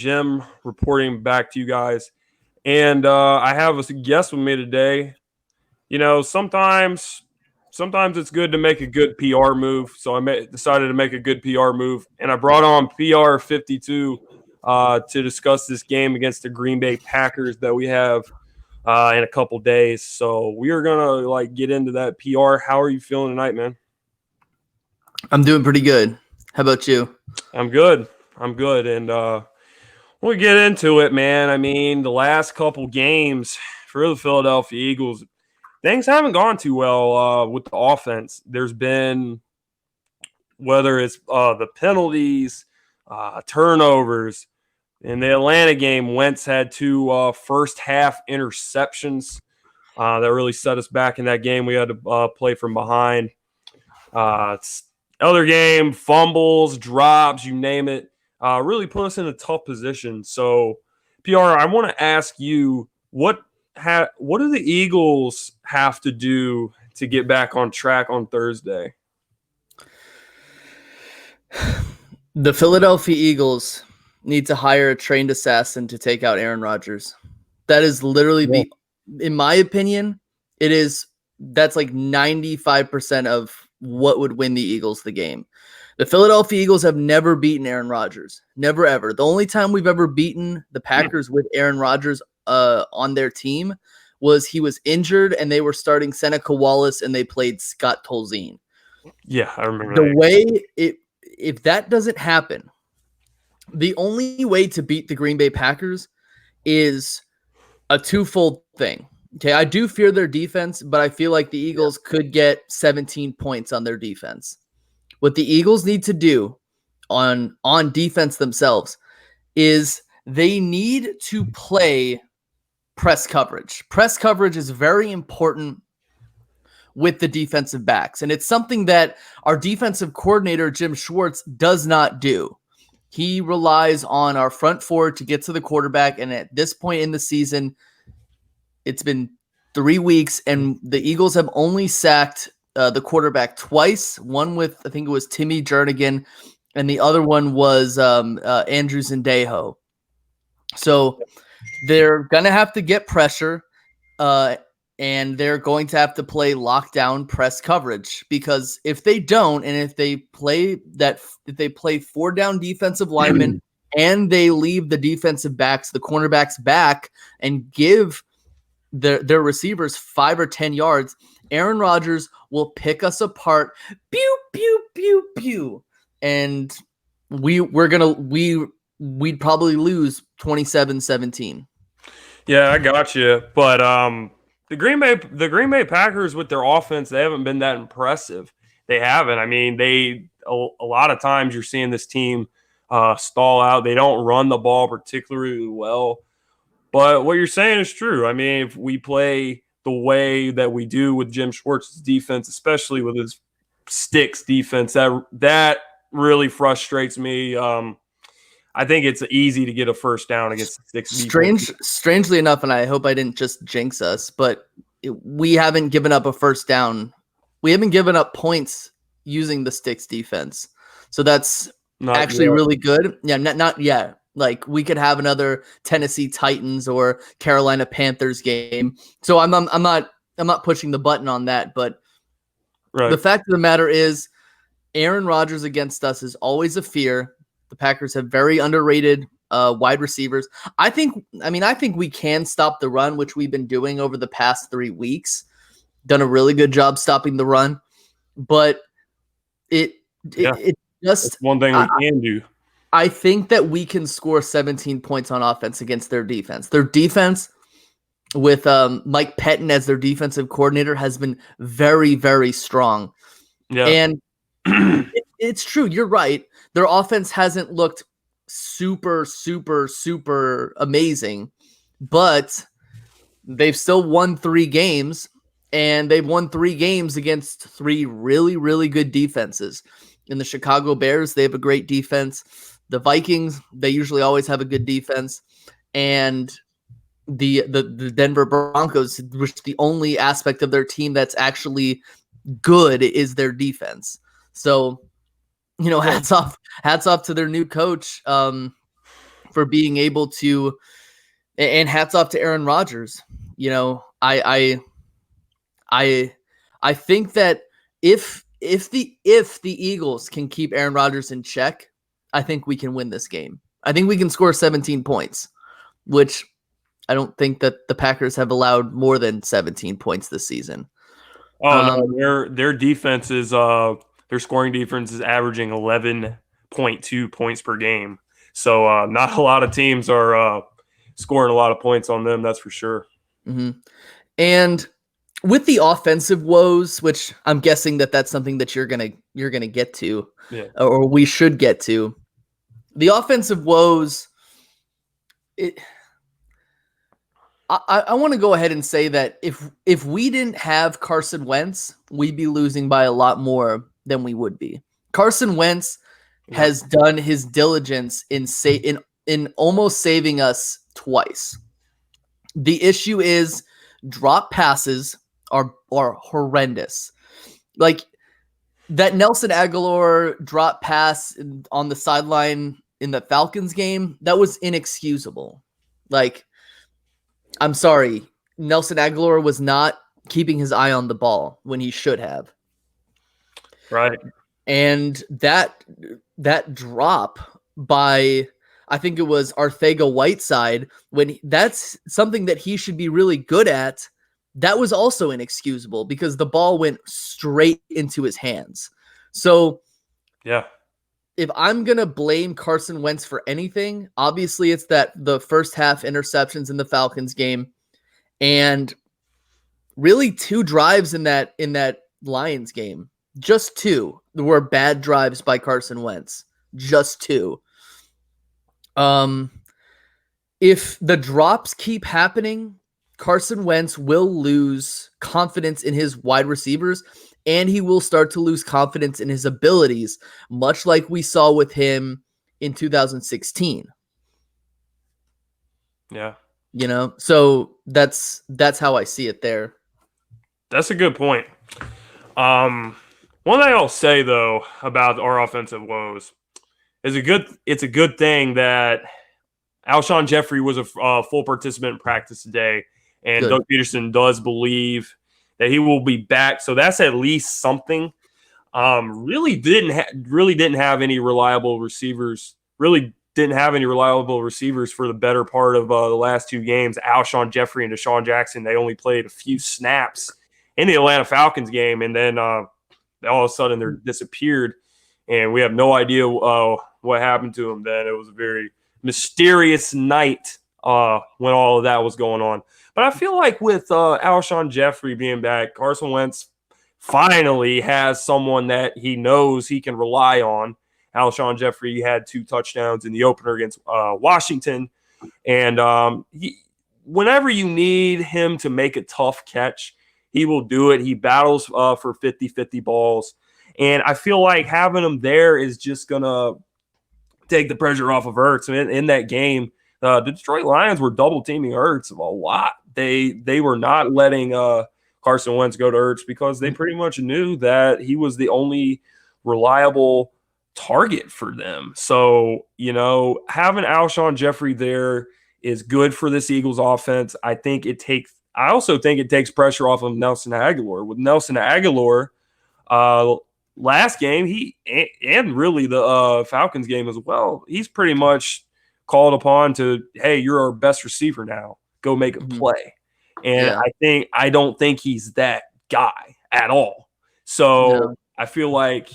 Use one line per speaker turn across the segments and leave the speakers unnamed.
Jim reporting back to you guys. And I have a guest with me today. Sometimes it's good to make a good PR move. So decided to make a good PR move. And I brought on PR52 to discuss this game against the Green Bay Packers that we have in a couple days. So we are going to get into that PR. How are you feeling tonight, man?
I'm doing pretty good. How about you?
I'm good. And we'll get into it, man. I mean, the last couple games for the Philadelphia Eagles, things haven't gone too well with the offense. There's been, whether it's the penalties, turnovers. In the Atlanta game, Wentz had two first-half interceptions that really set us back in that game. We had to play from behind. Other game, fumbles, drops, you name it, really put us in a tough position. So, PR, I want to ask you, what do the Eagles have to do to get back on track on Thursday?
The Philadelphia Eagles need to hire a trained assassin to take out Aaron Rodgers. That is literally in my opinion, that's like 95% of what would win the Eagles the game. The Philadelphia Eagles have never beaten Aaron Rodgers. Never, ever. The only time we've ever beaten the Packers with Aaron Rodgers on their team was he was injured and they were starting Seneca Wallace and they played Scott Tolzien.
Yeah, I remember
the way if that doesn't happen, the only way to beat the Green Bay Packers is a twofold thing. Okay, I do fear their defense, but I feel like the Eagles could get 17 points on their defense. What the Eagles need to do on defense themselves is they need to play press coverage. Press coverage is very important with the defensive backs, and it's something that our defensive coordinator, Jim Schwartz, does not do. He relies on our front four to get to the quarterback, and at this point in the season, it's been 3 weeks, and the Eagles have only sacked the quarterback twice. One with, I think it was Timmy Jernigan, and the other one was Andrew Zendejo. So they're going to have to get pressure, and they're going to have to play lockdown press coverage, because if they don't, and if they play 4 down defensive linemen and they leave the defensive backs, the cornerbacks back, and give their receivers 5 or 10 yards, Aaron Rodgers will pick us apart. Pew, pew, pew, pew. And we'd probably lose 27-17.
Yeah, I got you. But the Green Bay Packers with their offense, they haven't been that impressive. They haven't. I mean, a lot of times you're seeing this team stall out. They don't run the ball particularly well. But what you're saying is true. I mean, if we play the way that we do with Jim Schwartz's defense, especially with his sticks defense, that really frustrates me. I think it's easy to get a first down against the sticks defense.
Strangely enough, and I hope I didn't just jinx us, but we haven't given up a first down. We haven't given up points using the sticks defense. So that's really good. Yeah, not yet. Like, we could have another Tennessee Titans or Carolina Panthers game. So I'm not pushing the button on that, but the fact of the matter is Aaron Rodgers against us is always a fear. The Packers have very underrated wide receivers. I think we can stop the run, which we've been doing over the past 3 weeks. Done a really good job stopping the run, but it's
one thing we can do.
I think that we can score 17 points on offense against their defense. Their defense, with Mike Pettin as their defensive coordinator, has been very, very strong. Yeah. And it's true. You're right. Their offense hasn't looked super, super, super amazing, but they've still won 3 games, and they've won 3 games against 3 really, really good defenses. In the Chicago Bears, they have a great defense. The Vikings, they usually always have a good defense. And the Denver Broncos, which the only aspect of their team that's actually good is their defense. So, hats off to their new coach. for being able to, and hats off to Aaron Rodgers. You know, I think that if the Eagles can keep Aaron Rodgers in check, I think we can win this game. I think we can score 17 points, which I don't think that the Packers have allowed more than 17 points this season.
Oh no, their defense is their scoring defense is averaging 11.2 points per game. So not a lot of teams are scoring a lot of points on them. That's for sure.
Mm-hmm. And with the offensive woes, which I'm guessing that that's something that you're gonna get to, or we should get to, the offensive woes. I want to go ahead and say that if we didn't have Carson Wentz, we'd be losing by a lot more than we would be. Carson Wentz has done his diligence in almost saving us twice. The issue is drop passes are horrendous. Like that Nelson Aguilar drop pass on the sideline in the Falcons game, that was inexcusable. Like, I'm sorry, Nelson Aguilar was not keeping his eye on the ball when he should have.
Right.
And that drop by, I think it was Arcega-Whiteside, that's something that he should be really good at. That was also inexcusable because the ball went straight into his hands. So,
yeah.
If I'm going to blame Carson Wentz for anything, obviously it's that the first half interceptions in the Falcons game and really 2 drives in that Lions game. Just 2 were bad drives by Carson Wentz. Just 2. If the drops keep happening, Carson Wentz will lose confidence in his wide receivers, and he will start to lose confidence in his abilities, much like we saw with him in 2016.
Yeah.
You know, so that's how I see it there.
That's a good point. One thing I'll say though about our offensive woes is it's a good thing that Alshon Jeffrey was a full participant in practice today, and Doug Peterson does believe that he will be back. So that's at least something. Really didn't have any reliable receivers. Really didn't have any reliable receivers for the better part of the last 2 games. Alshon Jeffrey and Deshaun Jackson, they only played a few snaps in the Atlanta Falcons game, and then all of a sudden they're disappeared, and we have no idea what happened to them. Then it was a very mysterious night when all of that was going on. But I feel like with Alshon Jeffrey being back, Carson Wentz finally has someone that he knows he can rely on. Alshon Jeffrey had 2 touchdowns in the opener against Washington. And whenever you need him to make a tough catch, he will do it. He battles for 50-50 balls. And I feel like having him there is just going to take the pressure off of Ertz. In that game, the Detroit Lions were double teaming Ertz a lot. They were not letting Carson Wentz go to Ertz because they pretty much knew that he was the only reliable target for them. So, you know, having Alshon Jeffrey there is good for this Eagles offense. I also think it takes pressure off of Nelson Aguilar. With Nelson Aguilar, last game, and really the Falcons game as well, he's pretty much called upon to, hey, you're our best receiver now. Go make a play. And I don't think he's that guy at all. So I feel like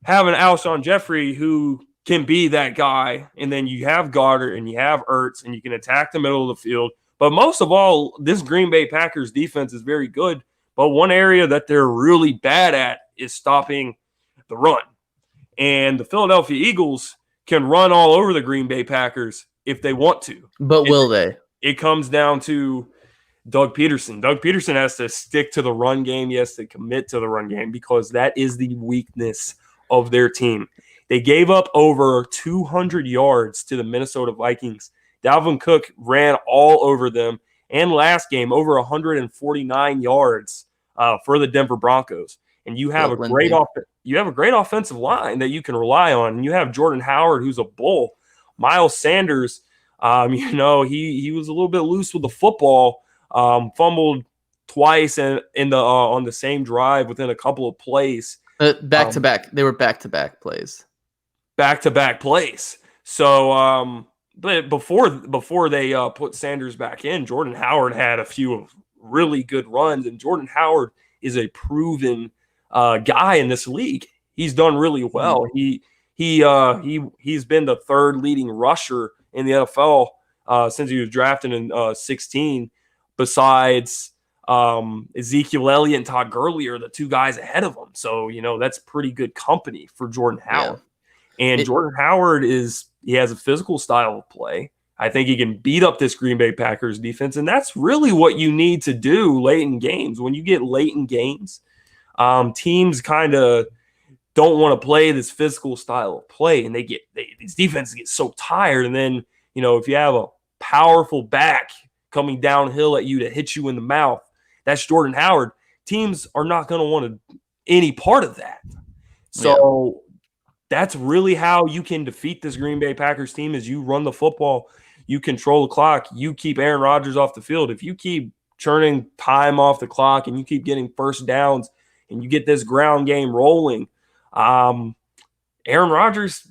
having Alshon Jeffrey, who can be that guy, and then you have Goddard and you have Ertz, and you can attack the middle of the field. But most of all, this Green Bay Packers defense is very good. But one area that they're really bad at is stopping the run. And the Philadelphia Eagles can run all over the Green Bay Packers if they want to.
But will they?
It comes down to Doug Peterson. Doug Peterson has to stick to the run game. He has to commit to the run game because that is the weakness of their team. They gave up over 200 yards to the Minnesota Vikings. Dalvin Cook ran all over them. And last game, over 149 yards for the Denver Broncos. And you have a great offensive line that you can rely on. And you have Jordan Howard, who's a bull Miles Sanders, he was a little bit loose with the football, fumbled twice and in the on the same drive within a couple of plays.
Back to back. They were back to back plays.
Back to back plays. So, but before they put Sanders back in, Jordan Howard had a few really good runs, and Jordan Howard is a proven guy in this league. He's done really well. He's been the third leading rusher in the NFL since he was drafted in 16, besides Ezekiel Elliott and Todd Gurley are the two guys ahead of him. So, that's pretty good company for Jordan Howard. Yeah. And Jordan Howard he has a physical style of play. I think he can beat up this Green Bay Packers defense, and that's really what you need to do late in games. When you get late in games, teams kind of don't want to play this physical style of play, and these defenses get so tired. And then, if you have a powerful back coming downhill at you to hit you in the mouth, that's Jordan Howard. Teams are not going to want any part of that. So that's really how you can defeat this Green Bay Packers team is you run the football, you control the clock, you keep Aaron Rodgers off the field. If you keep churning time off the clock and you keep getting first downs and you get this ground game rolling, Aaron Rodgers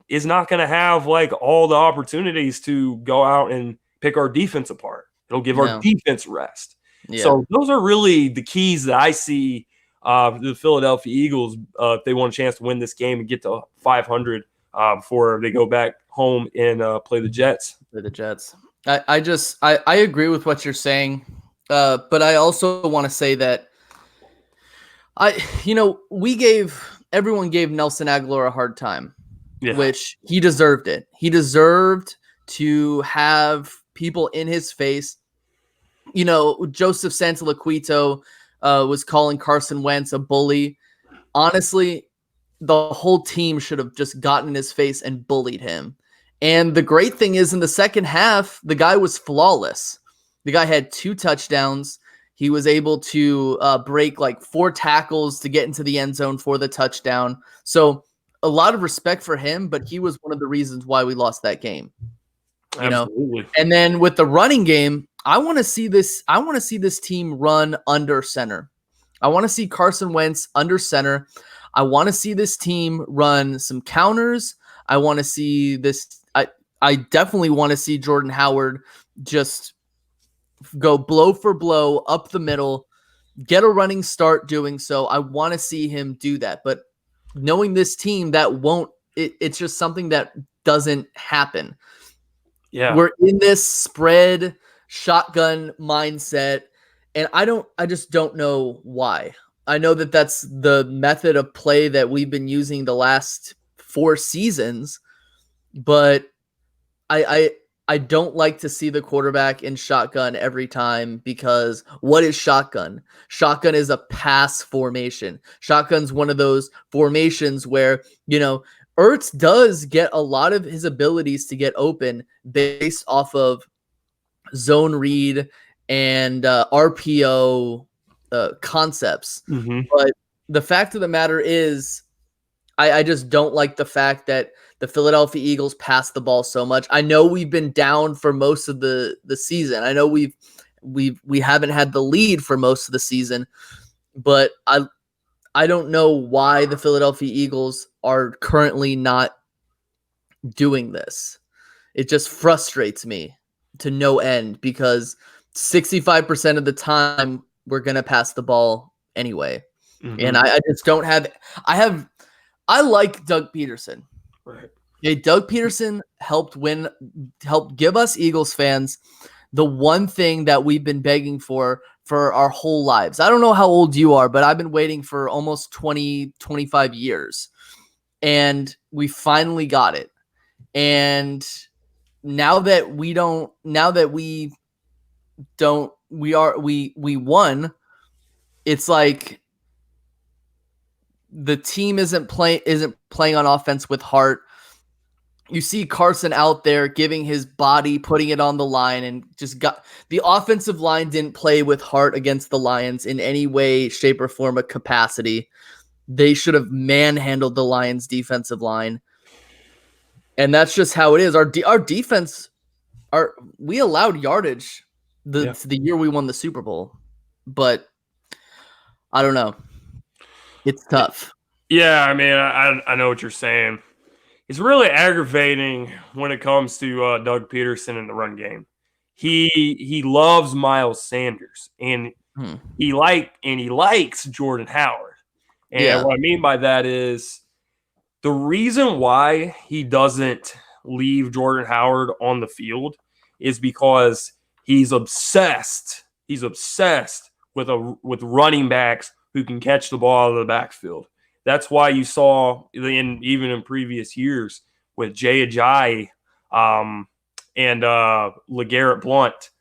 is not going to have all the opportunities to go out and pick our defense apart. It'll give our defense rest. Yeah. So those are really the keys that I see the Philadelphia Eagles, if they want a chance to win this game and get to 500 before they go back home and play the Jets.
I agree with what you're saying, but I also want to say that everyone gave Nelson Aguilar a hard time, which he deserved it. He deserved to have people in his face. Joseph Santoliquito was calling Carson Wentz a bully. Honestly, the whole team should have just gotten in his face and bullied him. And the great thing is, in the second half, the guy was flawless. The guy had 2 touchdowns. He was able to break 4 tackles to get into the end zone for the touchdown. So a lot of respect for him, but he was one of the reasons why we lost that game.
Absolutely.
And then with the running game, I want to see this team run under center. I want to see Carson Wentz under center. I want to see this team run some counters. I want to see this. I definitely want to see Jordan Howard just go blow for blow up the middle, get a running start doing so. I want to see him do that. But knowing this team, it's just something that doesn't happen.
Yeah.
We're in this spread shotgun mindset, and I just don't know why. I know that that's the method of play that we've been using the last 4 seasons, but I don't like to see the quarterback in shotgun every time, because what is shotgun? Shotgun is a pass formation. Shotgun's one of those formations where, Ertz does get a lot of his abilities to get open based off of zone read and RPO concepts.
Mm-hmm.
But the fact of the matter is, I just don't like the fact that the Philadelphia Eagles pass the ball so much. I know we've been down for most of the season. I know we haven't had the lead for most of the season, but I don't know why the Philadelphia Eagles are currently not doing this. It just frustrates me to no end, because 65% of the time we're going to pass the ball anyway. Mm-hmm. And I just don't have – I like Doug Peterson.
Right.
Okay, Doug Peterson helped give us Eagles fans the one thing that we've been begging for our whole lives. I don't know how old you are, but I've been waiting for almost 20, 25 years. And we finally got it. And now that we won, it's like the team isn't playing on offense with heart. You see Carson out there giving his body, putting it on the line, and the offensive line didn't play with heart against the Lions in any way, shape, or form of capacity. They should have manhandled the Lions defensive line. And that's just how it is. Our defense, we allowed yardage the year we won the Super Bowl, but I don't know. It's tough.
Yeah, I mean, I know what you're saying. It's really aggravating when it comes to Doug Peterson in the run game. He loves Miles Sanders, and
Hmm.
he likes Jordan Howard. And
Yeah.
what I mean by that is the reason why he doesn't leave Jordan Howard on the field is because he's obsessed. He's obsessed with running backs who can catch the ball out of the backfield. That's why you saw even in previous years with Jay Ajayi and LeGarrette Blount.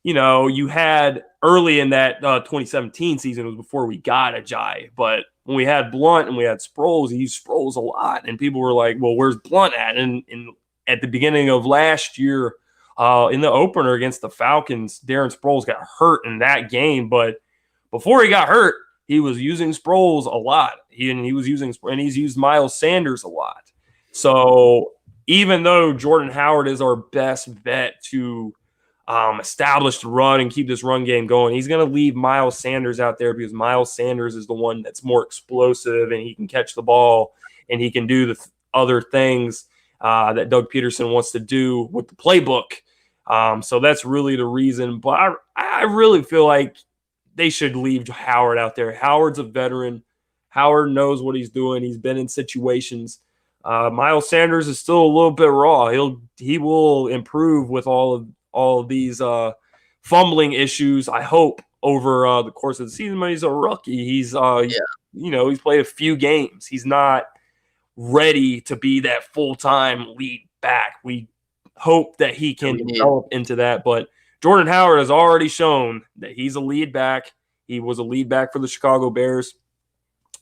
You know, you had early in that 2017 season, it was before we got Ajayi, but when we had Blount and we had Sproles, he used Sproles a lot, and people were like, well, where's Blount at? And at the beginning of last year, in the opener against the Falcons, Darren Sproles got hurt in that game, but before he got hurt, he was using Sproles a lot. He's used Miles Sanders a lot. So even though Jordan Howard is our best bet to establish the run and keep this run game going, he's going to leave Miles Sanders out there because Miles Sanders is the one that's more explosive and he can catch the ball and he can do the other things that Doug Peterson wants to do with the playbook. So that's really the reason. But I really feel like they should leave Howard out there. Howard's a veteran. Howard knows what he's doing. He's been in situations. Miles Sanders is still a little bit raw. He will improve with all of these fumbling issues, I hope, over the course of the season. But he's a rookie. He's played a few games. He's not ready to be that full-time lead back. We hope that he can develop into that, but Jordan Howard has already shown that he's a lead back. He was a lead back for the Chicago Bears,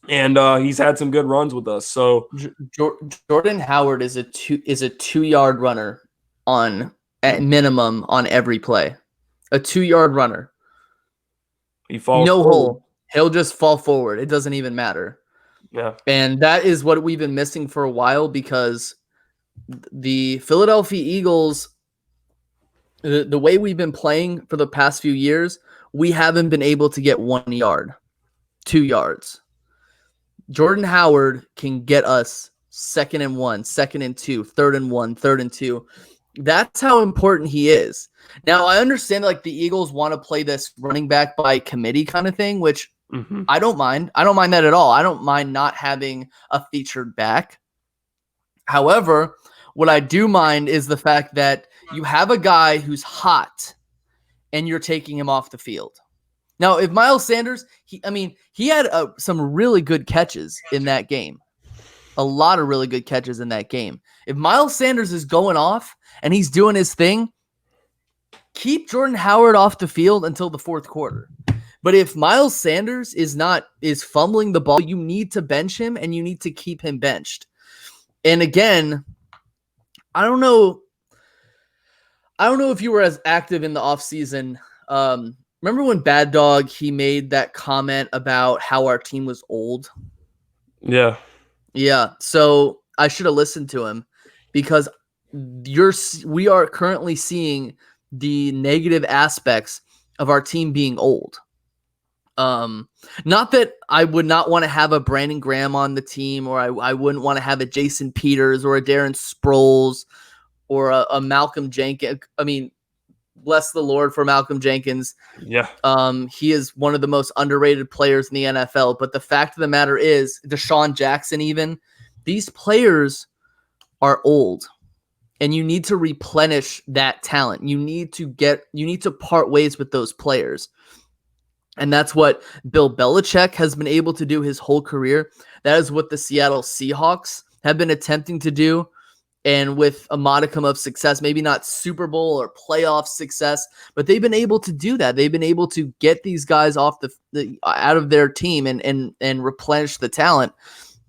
and he's had some good runs with us. So
Jordan Howard is a 2-yard runner at minimum on every play. A 2-yard runner.
He falls
no
forward.
hole. He'll just fall forward. It doesn't even matter.
Yeah.
And that is what we've been missing for a while because the Philadelphia Eagles, the way we've been playing for the past few years, we haven't been able to get 1 yard, 2 yards. Jordan Howard can get us 2nd and 1, 2nd and 2, 3rd and 1, 3rd and 2. That's how important he is. Now, I understand like the Eagles want to play this running back by committee kind of thing, which I don't mind. I don't mind that at all. I don't mind not having a featured back. However, what I do mind is the fact that you have a guy who's hot and you're taking him off the field. Now, if Miles Sanders, he had some really good catches in that game. A lot of really good catches in that game. If Miles Sanders is going off and he's doing his thing, keep Jordan Howard off the field until the 4th quarter. But if Miles Sanders is fumbling the ball, you need to bench him and you need to keep him benched. And again, I don't know if you were as active in the offseason. Remember when Bad Dog, he made that comment about how our team was old?
Yeah.
Yeah. So I should have listened to him because we are currently seeing the negative aspects of our team being old. Not that I would not want to have a Brandon Graham on the team, or I wouldn't want to have a Jason Peters or a Darren Sproles or a Malcolm Jenkins. I mean, bless the Lord for Malcolm Jenkins.
Yeah.
He is one of the most underrated players in the NFL. But the fact of the matter is, Deshaun Jackson, even, these players are old. And you need to replenish that talent. You need to part ways with those players. And that's what Bill Belichick has been able to do his whole career. That is what the Seattle Seahawks have been attempting to do. And with a modicum of success, maybe not Super Bowl or playoff success, but they've been able to do that. They've been able to get these guys off out of their team and replenish the talent.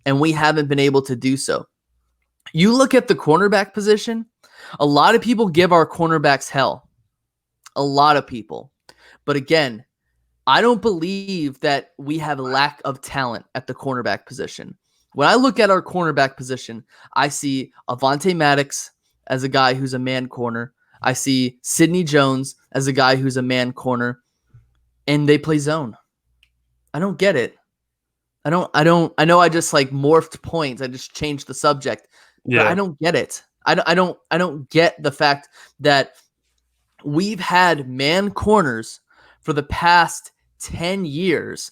And we haven't been able to do so. You look at the cornerback position, a lot of people give our cornerbacks hell. A lot of people. But again, I don't believe that we have a lack of talent at the cornerback position. When I look at our cornerback position, I see Avonte Maddox as a guy who's a man corner. I see Sidney Jones as a guy who's a man corner, and they play zone. I don't get it. I know I just like morphed points. I just changed the subject, but I don't get it. I don't get the fact that we've had man corners for the past 10 years.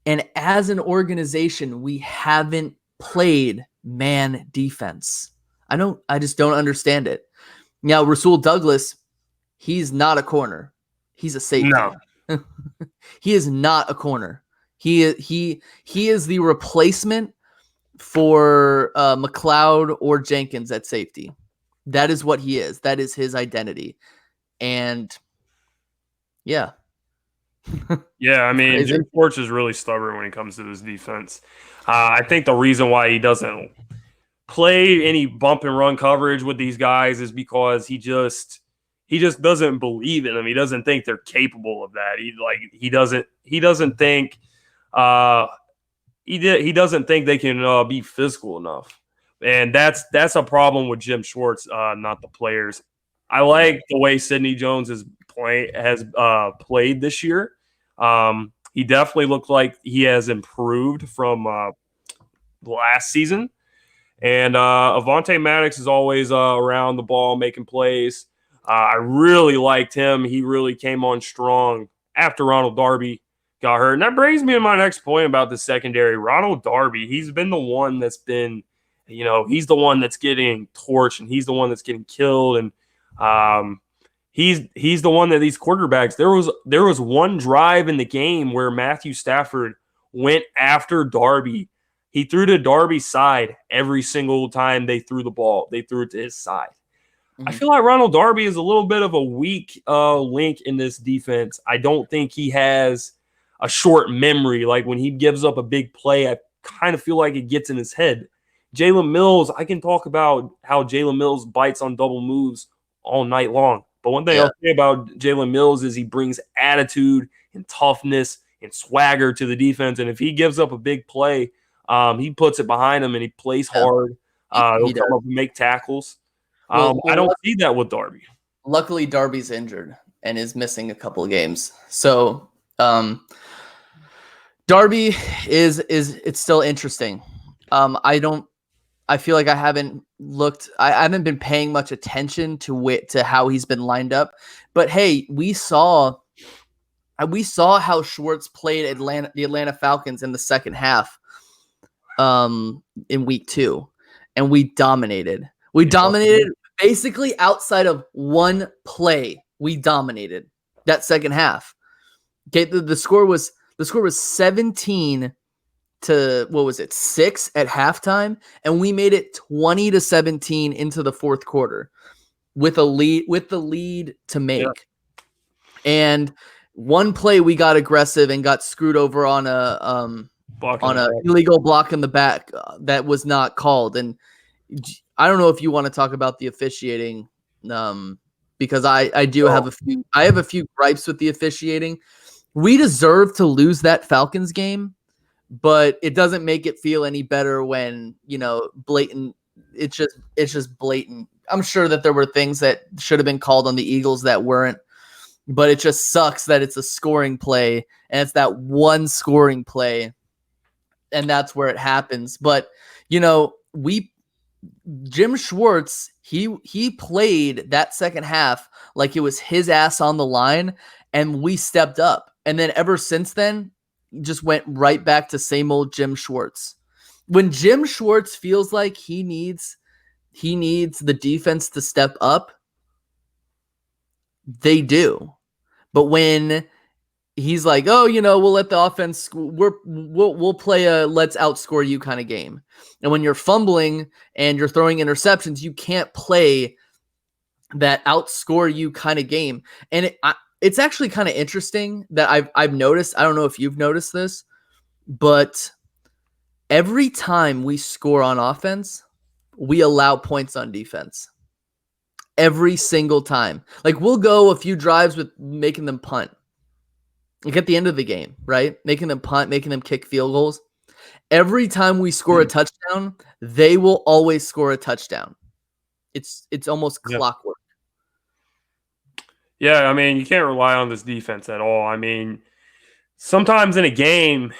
And as an organization, we haven't played man defense. I just don't understand it. Now, Rasul Douglas, he's not a corner. He's a safety.
No.
He is not a corner. He is the replacement for McLeod or Jenkins at safety. That is what he is. That is his identity. And yeah.
Yeah, I mean, Jim Schwartz is really stubborn when it comes to this defense. I think the reason why he doesn't play any bump and run coverage with these guys is because he just doesn't believe in them. He doesn't think they're capable of that. He doesn't think he doesn't think they can be physical enough, and that's a problem with Jim Schwartz, not the players. I like the way Sidney Jones has played this year. He definitely looked like he has improved from last season. And Avonte Maddox is always around the ball making plays. I really liked him. He really came on strong after Ronald Darby got hurt. And that brings me to my next point about the secondary. Ronald Darby, he's been the one that's been, he's the one that's getting torched, and he's the one that's getting killed. And he's the one that these quarterbacks, there was one drive in the game where Matthew Stafford went after Darby. He threw to Darby's side every single time they threw the ball. They threw it to his side. Mm-hmm. I feel like Ronald Darby is a little bit of a weak link in this defense. I don't think he has a short memory. Like when he gives up a big play, I kind of feel like it gets in his head. Jalen Mills, I can talk about how Jalen Mills bites on double moves all night long. But one thing I'll say about Jalen Mills is he brings attitude and toughness and swagger to the defense. And if he gives up a big play, he puts it behind him and he plays hard. He'll come up and make tackles. I don't see that with Darby.
Luckily, Darby's injured and is missing a couple of games. So Darby it's still interesting. I feel like I haven't been paying much attention to how he's been lined up. But hey, we saw how Schwartz played the Atlanta Falcons in the second half in week 2, and we dominated. We dominated basically outside of one play. We dominated that second half. Okay, the score was 17 to 6 at halftime, and we made it 20-17 into the fourth quarter with the lead to make. Yeah. And one play we got aggressive and got screwed over on a illegal block in the back that was not called. And I don't know if you want to talk about the officiating, because I have a few gripes with the officiating. We deserve to lose that Falcons game, but it doesn't make it feel any better when, blatant. It's just blatant. I'm sure that there were things that should have been called on the Eagles that weren't, but it just sucks that it's a scoring play and it's that one scoring play, and that's where it happens. But Jim Schwartz, he played that second half like it was his ass on the line, and we stepped up. And then ever since then, just went right back to same old Jim Schwartz. When Jim Schwartz feels like he needs the defense to step up, they do. But when he's like, oh, we'll let the offense, we'll play a let's outscore you kind of game. And when you're fumbling and you're throwing interceptions, you can't play that outscore you kind of game. And it's actually kind of interesting that I've noticed. I don't know if you've noticed this, but every time we score on offense, we allow points on defense. Every single time. Like we'll go a few drives with making them punt. Like at the end of the game, right? Making them punt, making them kick field goals. every time we score a touchdown, they will always score a touchdown. It's almost clockwork.
Yeah, I mean, you can't rely on this defense at all. I mean, sometimes in a game,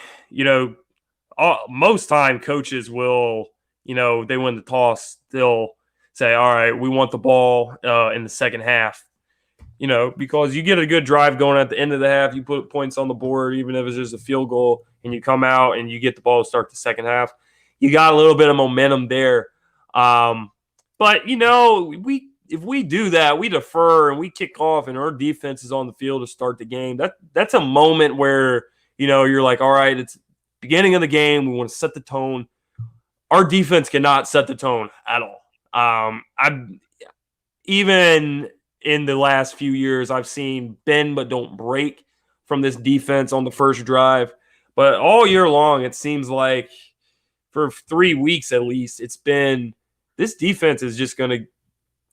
most time coaches will, they win the toss, they'll say, all right, we want the ball in the second half, because you get a good drive going at the end of the half, you put points on the board, even if it's just a field goal, and you come out and you get the ball to start the second half. You got a little bit of momentum there. But, if we do that, we defer and we kick off and our defense is on the field to start the game. That's a moment where, you're like, all right, it's beginning of the game. We want to set the tone. Our defense cannot set the tone at all. Even in the last few years, I've seen bend but don't break from this defense on the first drive. But all year long, it seems like for 3 weeks at least, it's been this defense is just going to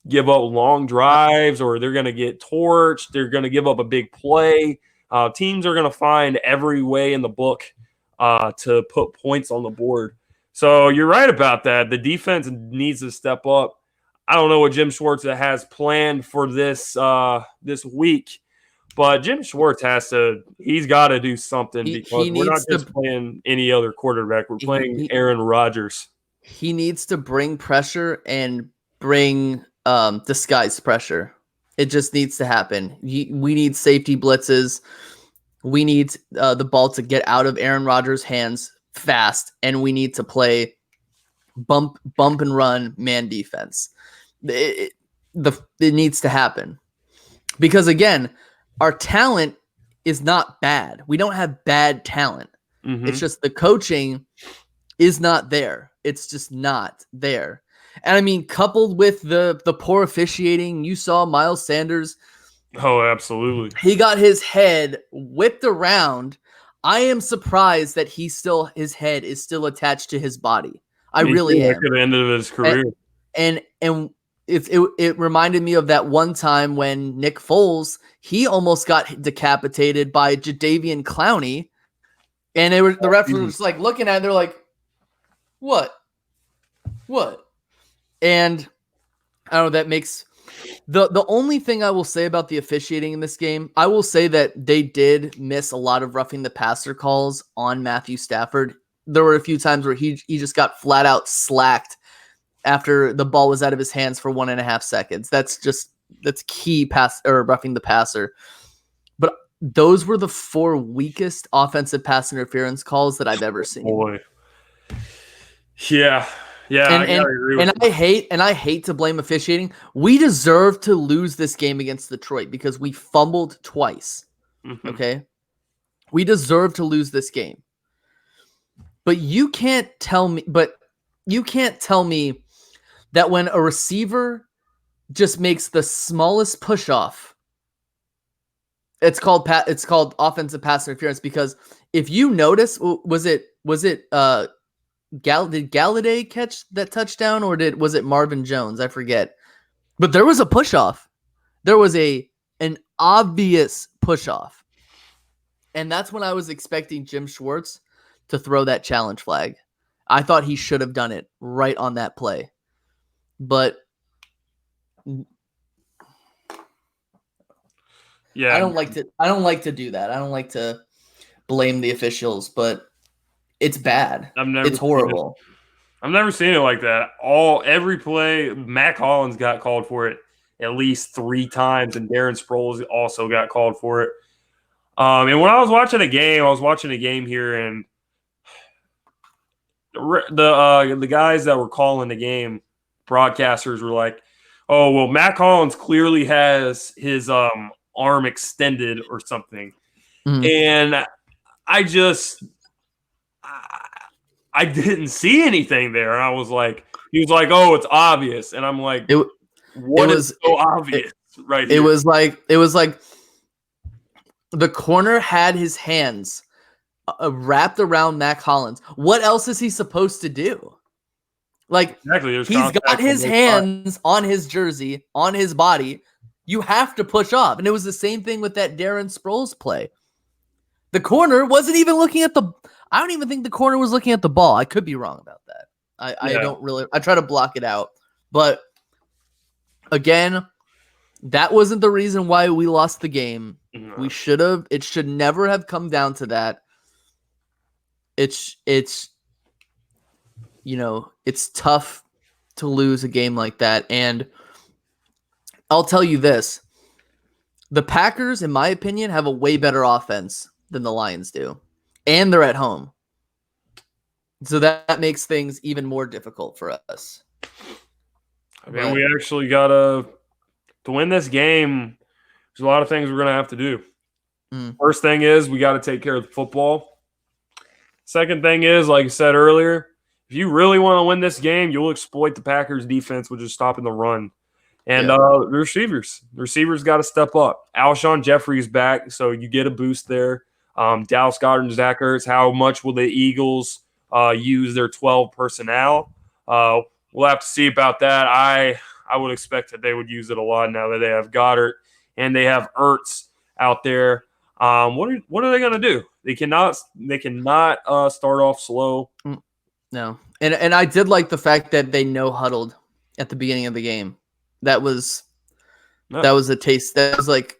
give up long drives, or they're going to get torched. They're going to give up a big play. Teams are going to find every way in the book to put points on the board. So you're right about that. The defense needs to step up. I don't know what Jim Schwartz has planned for this week, but Jim Schwartz he's got to do something, because we're not just playing any other quarterback. We're playing Aaron Rodgers.
He needs to bring pressure and bring disguise pressure. It just needs to happen. We need safety blitzes. We need the ball to get out of Aaron Rodgers' hands fast, and we need to play bump and run man defense. It needs to happen, because again, our talent is not bad. We don't have bad talent. Mm-hmm. It's just the coaching is not there. It's just not there. And I mean, coupled with the poor officiating, you saw Miles Sanders.
Oh, absolutely.
He got his head whipped around. I am surprised that his head is still attached to his body. I really am.
That could have ended his career.
And it reminded me of that one time when Nick Foles, he almost got decapitated by Jadeveon Clowney, and the ref was like looking at it, they're like, what? And I don't know, that makes the only thing I will say about the officiating in this game, I will say that they did miss a lot of roughing the passer calls on Matthew Stafford. There were a few times where he just got flat out slacked after the ball was out of his hands for 1.5 seconds. That's key pass or roughing the passer. But those were the 4 weakest offensive pass interference calls that I've ever seen.
Boy. Yeah. I agree with
you. I hate to blame officiating. We deserve to lose this game against Detroit because we fumbled twice. Mm-hmm. Okay? We deserve to lose this game. But you can't tell me that when a receiver just makes the smallest push off, it's called offensive pass interference. Because if you notice, did Galladay catch that touchdown, or was it Marvin Jones? I forget. But there was a push off. There was an obvious push off. And that's when I was expecting Jim Schwartz to throw that challenge flag. I thought he should have done it right on that play. But yeah, I don't like to do that. I don't like to blame the officials, but it's bad. It's horrible.
I've never seen it like that. Every play, Mac Hollins got called for it at least 3 times, and Darren Sproles also got called for it. And when I was watching a game here, and the guys that were calling the game, broadcasters, were like, "Oh, well, Mac Hollins clearly has his arm extended or something," and I didn't see anything there. I was like, he was like, "Oh, it's obvious," and I'm like, "What is so obvious right here?"
It was like the corner had his hands wrapped around Mac Hollins. What else is he supposed to do? Like, exactly. He's got his hands on his jersey, on his body. You have to push off. And it was the same thing with that Darren Sproles play. The corner wasn't even looking at I don't even think the corner was looking at the ball. I could be wrong about that. I don't really. I try to block it out, but again, that wasn't the reason why we lost the game.
No.
We should have. It should never have come down to that. It's it's tough to lose a game like that, and I'll tell you this: the Packers, in my opinion, have a way better offense than the Lions do, and they're at home. So that makes things even more difficult for us.
I mean, we actually got to win this game. There's a lot of things we're going to have to do. First thing is we got to take care of the football. Second thing is, like I said earlier, if you really want to win this game, you'll exploit the Packers' defense, which is stopping the run. And the receivers got to step up. Alshon Jeffrey's back, so you get a boost there. Dallas Goedert and Zach Ertz, how much will the Eagles use their 12 personnel? We'll have to see about that. I would expect that they would use it a lot now that they have Goddard and they have Ertz out there. What are they going to do? They cannot start off slow.
No, and I did like the fact that they no huddled at the beginning of the game. That was a taste. That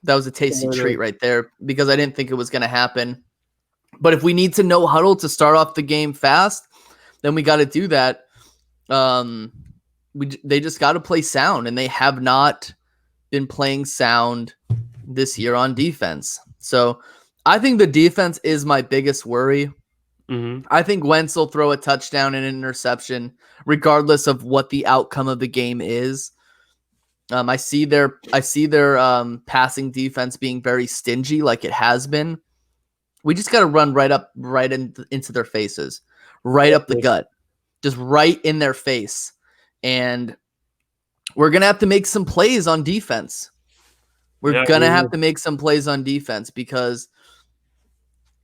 was a tasty treat right there, because I didn't think it was going to happen. But if we need to no huddle to start off the game fast, then we got to do that. They just got to play sound, and they have not been playing sound this year on defense. So I think the defense is my biggest worry.
Mm-hmm.
I think Wentz will throw a touchdown and an interception, regardless of what the outcome of the game is. I see their passing defense being very stingy, like it has been. We just got to run into their faces, right up the gut, just right in their face. And we're going to have to make some plays on defense. We're going to have to make some plays on defense, because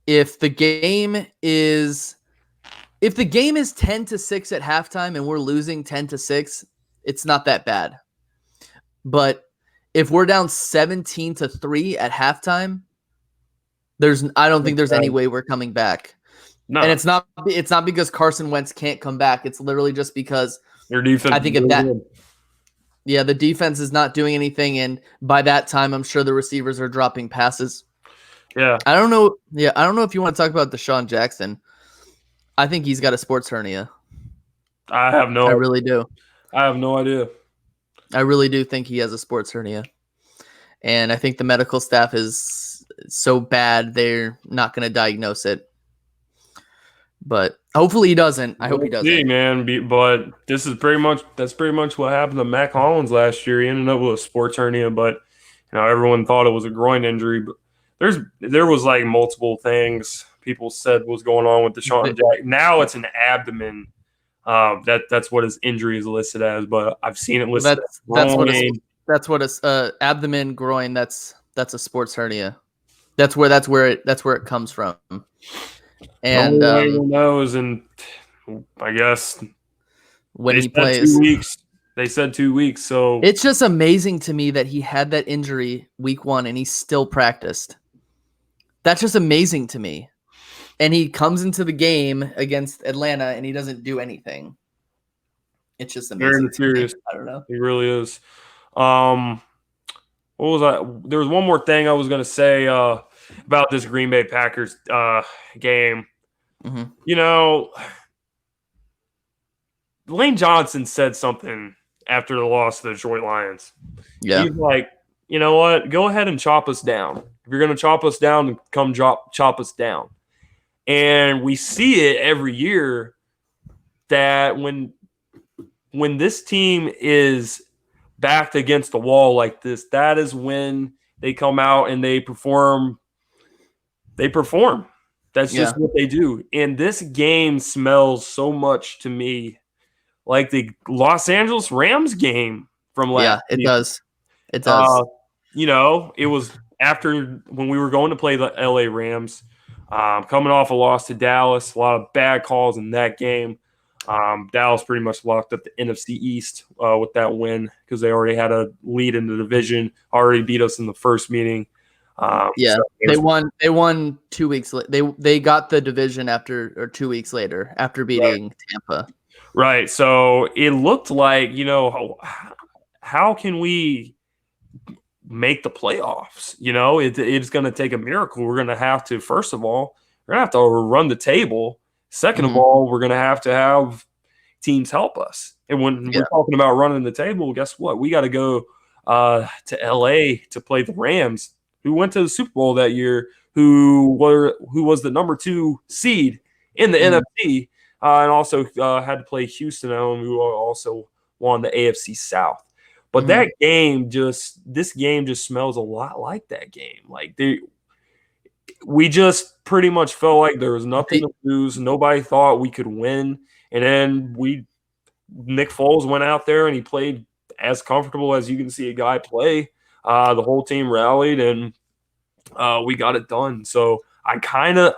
if the game is 10-6 at halftime and we're losing 10-6, it's not that bad. But if we're down 17-3 at halftime, I don't think there's any way we're coming back.
No.
And it's not because Carson Wentz can't come back. It's literally just because
your defense.
I think of that. Yeah, the defense is not doing anything, and by that time, I'm sure the receivers are dropping passes.
Yeah.
I don't know. Yeah, I don't know if you want to talk about Deshaun Jackson. I think he's got a sports hernia.
I
really do.
I have no idea.
I really do think he has a sports hernia. And I think the medical staff is so bad they're not going to diagnose it. But hopefully he doesn't. I hope he doesn't.
See, man, but that's pretty much what happened to Mac Hollins last year. He ended up with a sports hernia, but everyone thought it was a groin injury. But there was like multiple things people said was going on with Deshaun Jackson. Now it's an abdomen. That's what his injury is listed as, but I've seen it listed.
That's what a abdomen groin. That's a sports hernia. That's where it comes from. And
no one knows, and I guess
when he plays
2 weeks. They said 2 weeks, so
it's just amazing to me that he had that injury week 1 and he still practiced. That's just amazing to me. And he comes into the game against Atlanta and he doesn't do anything. It's just amazing.
Very mysterious.
I don't know.
He really is. What was that? There was one more thing I was going to say about this Green Bay Packers game.
Mm-hmm.
Lane Johnson said something after the loss to the Detroit Lions.
Yeah.
He's like, you know what? Go ahead and chop us down. If you're going to chop us down, come chop us down. And we see it every year that when this team is backed against the wall like this, that is when they come out and they perform. That's just what they do. And this game smells so much to me like the Los Angeles Rams game from last
year.
Yeah,
it does.
It was after when we were going to play the LA Rams, coming off a loss to Dallas, a lot of bad calls in that game. Dallas pretty much locked up the NFC East with that win because they already had a lead in the division, already beat us in the first meeting.
Yeah,
So
they won. They won 2 weeks. They got the division after, or 2 weeks later, after beating Tampa.
right. So it looked like, how can we make the playoffs? It's going to take a miracle. We're going to have to, first of all, we're going to have to run the table. Second of all, we're going to have teams help us. And when we're talking about running the table, guess what? We got to go to LA to play the Rams, who went to the Super Bowl that year, who was the number 2 seed in the NFC, and also had to play Houston at home, who also won the AFC South. But this game just smells a lot like that game. Like we just pretty much felt like there was nothing to lose. Nobody thought we could win. And then Nick Foles went out there and he played as comfortable as you can see a guy play. The whole team rallied and we got it done. So I kind of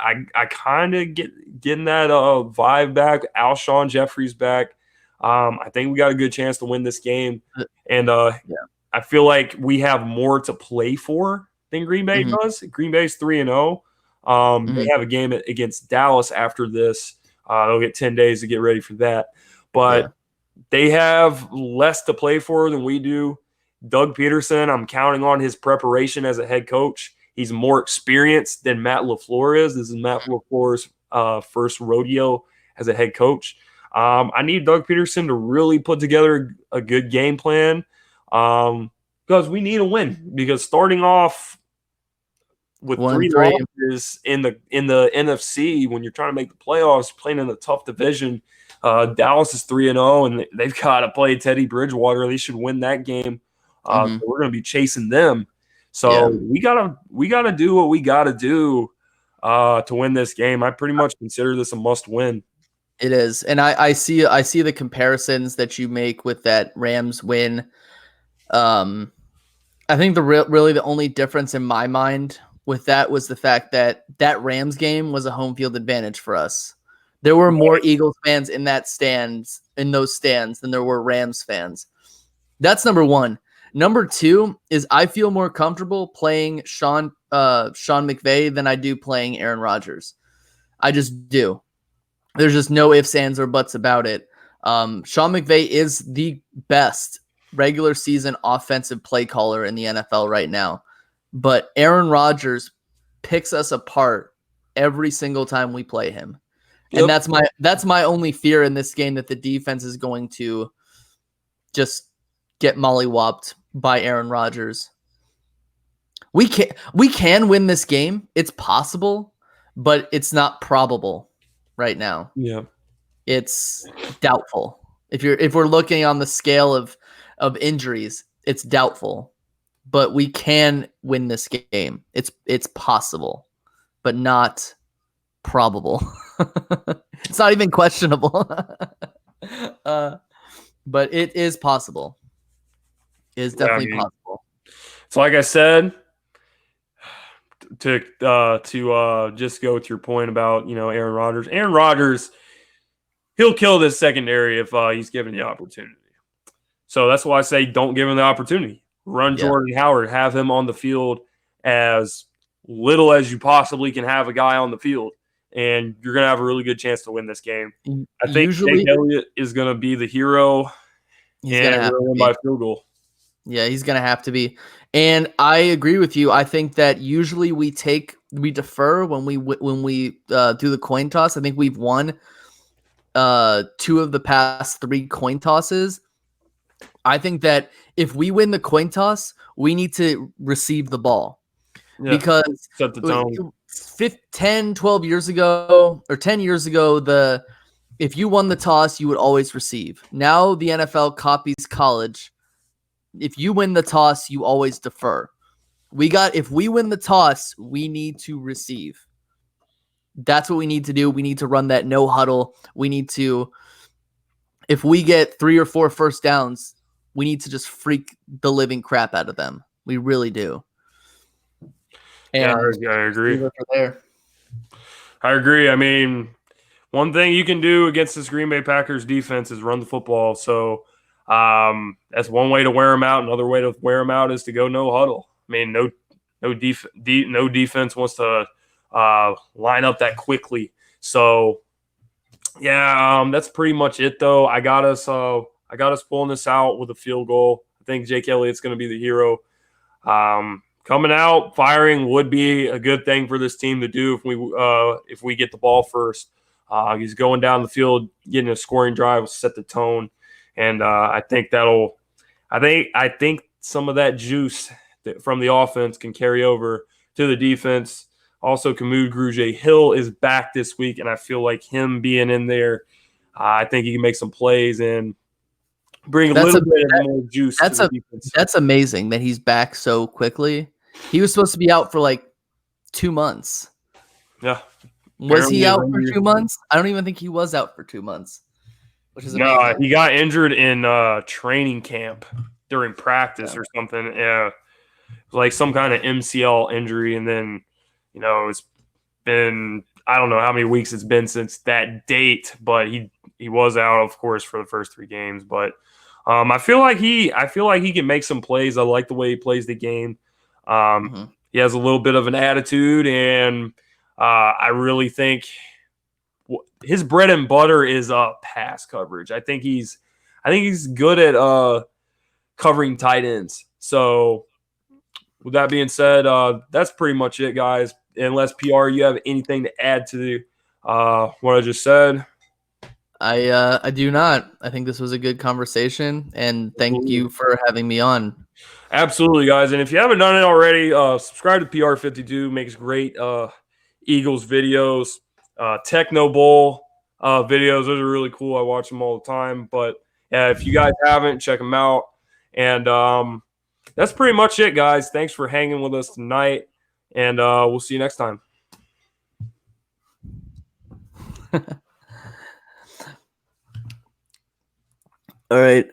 getting that vibe back. Alshon Jeffrey's back. I think we got a good chance to win this game, and I feel like we have more to play for than Green Bay does. Green Bay's 3-0. They have a game against Dallas after this. They'll get 10 days to get ready for that, but they have less to play for than we do. Doug Peterson, I'm counting on his preparation as a head coach. He's more experienced than Matt LaFleur is. This is Matt LaFleur's first rodeo as a head coach. I need Doug Peterson to really put together a good game plan because we need a win. Because starting off with 3 losses in the NFC when you're trying to make the playoffs, playing in a tough division, Dallas is 3-0 and they've got to play Teddy Bridgewater. They should win that game. So we're going to be chasing them. So we gotta do what we gotta do to win this game. I pretty much consider this a must win.
It is, and I see the comparisons that you make with that Rams win. I think really the only difference in my mind with that was the fact that Rams game was a home field advantage for us. There were more Eagles fans in those stands than there were Rams fans. That's number one. Number two is I feel more comfortable playing Sean McVay than I do playing Aaron Rodgers. I just do. There's just no ifs, ands, or buts about it. Sean McVay is the best regular season offensive play caller in the NFL right now. But Aaron Rodgers picks us apart every single time we play him. Yep. And that's my only fear in this game, that the defense is going to just get mollywopped by Aaron Rodgers. We can win this game. It's possible, but it's not probable right now.
Yeah.
It's doubtful. If we're looking on the scale of injuries, it's doubtful. But we can win this game. It's possible, but not probable. It's not even questionable. But it is possible. It is definitely possible.
So like I said, to just go with your point about, Aaron Rodgers. Aaron Rodgers, he'll kill this secondary if he's given the opportunity. So that's why I say don't give him the opportunity. Run Jordan Howard, have him on the field as little as you possibly can have a guy on the field, and you're going to have a really good chance to win this game. I think Jake Elliott is going to be the hero, and we're going to win by field goal.
Yeah, he's going to have to be. And I agree with you. I think that usually we defer when we do the coin toss. I think we've won 2 of the past 3 coin tosses. I think that if we win the coin toss, we need to receive the ball. Yeah, because
set the tone.
10 years ago, if you won the toss, you would always receive. Now the NFL copies college. If you win the toss, you always defer. If we win the toss, we need to receive. That's what we need to do. We need to run that no huddle. We need to, if we get 3 or 4 first downs, we need to just freak the living crap out of them. We really do. And
I agree. I agree. I mean, one thing you can do against this Green Bay Packers defense is run the football. So that's one way to wear them out. Another way to wear them out is to go no huddle. I mean, No defense wants to line up that quickly. So yeah, that's pretty much it though. I got us pulling this out with a field goal. I think Jake Elliott's going to be the hero. Coming out firing would be a good thing for this team to do if we get the ball first. He's going down the field, getting a scoring drive, will set the tone, and I think I think some of that juice from the offense can carry over to the defense. Also, Kamud Grugier-Hill is back this week, and I feel like him being in there, I think he can make some plays and bring a little bit of more juice to the defense.
That's amazing that he's back so quickly. He was supposed to be out for like 2 months.
Yeah.
Was he out for 2 months? I don't even think he was out for 2 months, which is amazing.
No, he got injured in training camp during practice or something. Yeah, like some kind of MCL injury, and then it's been I don't know how many weeks it's been since that date, but he was out, of course, for the first 3 games. But I feel like he can make some plays. I like the way he plays the game. He has a little bit of an attitude, and I really think his bread and butter is pass coverage. I think he's good at covering tight ends. So with that being said, that's pretty much it, guys. Unless PR, you have anything to add to what I just said?
I do not. I think this was a good conversation, and thank you for having me on.
Absolutely, guys. And if you haven't done it already, subscribe to PR52. Makes great Eagles videos, Techno Bowl videos. Those are really cool. I watch them all the time. But yeah, if you guys haven't, check them out. And that's pretty much it, guys. Thanks for hanging with us tonight, and we'll see you next time.
All right.